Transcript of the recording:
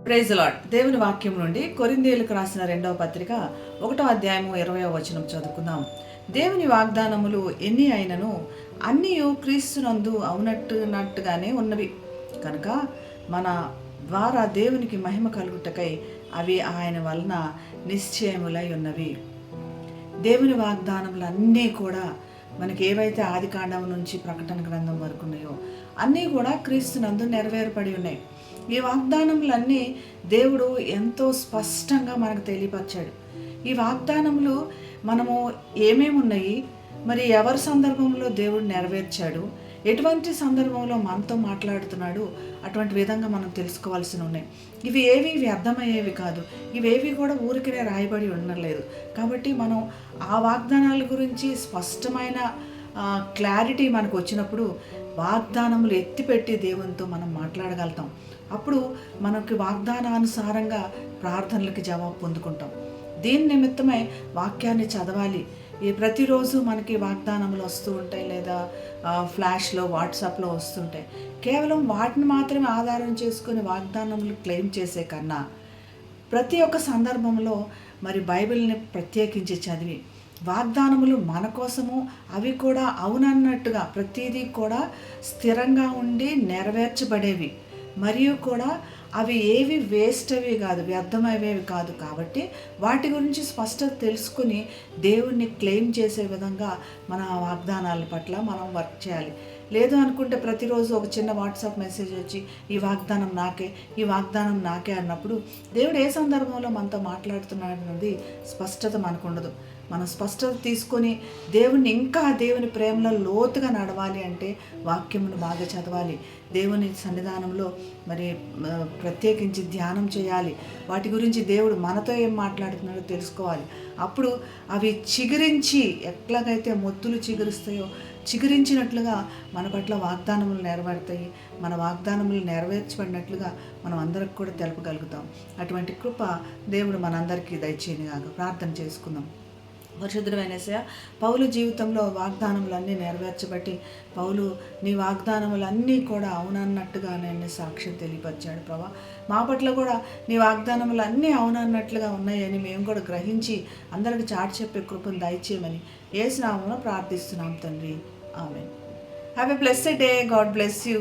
Praise lord. దేవుని వాక్యం నుండి కొరింథీయులకు రాసిన 2వ పత్రిక 1వ అధ్యాయము 20వ వచనం చదువుకుందాం. దేవుని వాగ్దానములు ఎన్ని అయినను అన్నీయు క్రీస్తునందు అవునట్టుగానే ఉన్నవి కనుక మన ద్వారా దేవునికి మహిమ కలుగుటకై అవి ఆయన వలన నిశ్చయములై ఉన్నవి. దేవుని వాగ్దానములు అన్నీ కూడా మనకి ఏవైతే ఆది కాండం నుంచి ప్రకటన గ్రంథం వరకు ఉన్నాయో అన్నీ కూడా క్రీస్తునందు నెరవేర్పడి ఉన్నాయి. ఈ వాగ్దానములన్నీ దేవుడు ఎంతో స్పష్టంగా మనకు తెలియపరిచాడు. ఈ వాగ్దానములు మనము ఏమేమి ఉన్నాయి, మరి ఎవరి సందర్భంలో దేవుడు నెరవేర్చాడు, ఎటువంటి సందర్భంలో మనతో మాట్లాడుతున్నాడు, అటువంటి విధంగా మనం తెలుసుకోవాల్సి ఉన్నాయి. ఇవి ఏవి వ్యర్థమయ్యేవి కాదు, ఇవేవి కూడా ఊరికనే రాయబడి ఉండలేదు. కాబట్టి మనం ఆ వాగ్దానాల గురించి స్పష్టమైన క్లారిటీ మనకు వచ్చినప్పుడు వాగ్దానములు ఎత్తిపెట్టి దేవునితో మనం మాట్లాడగలుగుతాం. అప్పుడు మనకి వాగ్దానానుసారంగా ప్రార్థనలకి జవాబు పొందుకుంటాం. దీని నిమిత్తమై వాక్యాన్ని చదవాలి. ఈ ప్రతిరోజు మనకి వాగ్దానములు వస్తూ ఉంటాయి, లేదా ఫ్లాష్లో వాట్సాప్లో వస్తుంటాయి. కేవలం వాటిని మాత్రమే ఆధారం చేసుకుని వాగ్దానములు క్లెయిమ్ చేసే కన్నా ప్రతి ఒక్క సందర్భంలో మరి బైబిల్ని ప్రత్యేకించి చదివి వాగ్దానములు మన కోసము అవి కూడా అవునన్నట్టుగా ప్రతిదీ కూడా స్థిరంగా ఉండి నెరవేర్చబడేవి, మరియు కూడా అవి ఏవి వేస్ట్ అవి కాదు, వ్యర్థమయ్యేవి కాదు. కాబట్టి వాటి గురించి స్పష్టత తెలుసుకుని దేవుణ్ణి క్లెయిమ్ చేసే విధంగా మన వాగ్దానాల పట్ల మనం వర్క్ చేయాలి. లేదు అనుకుంటే ప్రతిరోజు ఒక చిన్న వాట్సాప్ మెసేజ్ వచ్చి ఈ వాగ్దానం నాకే, ఈ వాగ్దానం నాకే అన్నప్పుడు దేవుడు ఏ సందర్భంలో మనతో మాట్లాడుతున్నాడు అన్నది స్పష్టత మనకు ఉండదు. మనం స్పష్టత తీసుకొని దేవుని ప్రేమలో లోతుగా నడవాలి అంటే వాక్యమును బాగా చదవాలి, దేవుని సన్నిధానంలో మరి ప్రత్యేకించి ధ్యానం చేయాలి. వాటి గురించి దేవుడు మనతో ఏం మాట్లాడుతున్నాడో తెలుసుకోవాలి. అప్పుడు అవి చిగురించి ఎట్లాగైతే మొత్తులు చిగురిస్తాయో చిగురించినట్లుగా మన పట్ల వాగ్దానములు నెరవేరుతాయి. మన వాగ్దానములు నెరవేర్చబడినట్లుగా మనం అందరికి కూడా తెలుపగలుగుతాం. అటువంటి కృప దేవుడు మనందరికీ దయచేయనుగాక. ప్రార్థన చేసుకుందాం. పరిశుద్ధమైన యేసయ్యా, పౌలు జీవితంలో వాగ్దానములన్నీ నెరవేర్చబట్టి పౌలు నీ వాగ్దానములన్నీ కూడా అవునన్నట్టుగా నేను సాక్ష్యం తెలియపరిచాడు. ప్రభా, మా పట్ల కూడా నీ వాగ్దానములన్నీ అవునన్నట్లుగా ఉన్నాయని మేము కూడా గ్రహించి అందరికి చాటి చెప్పే కృపను దయచేయమని యేసు నామములో ప్రార్థిస్తున్నాం తండ్రి. Amen. Have a blessed day. God bless you.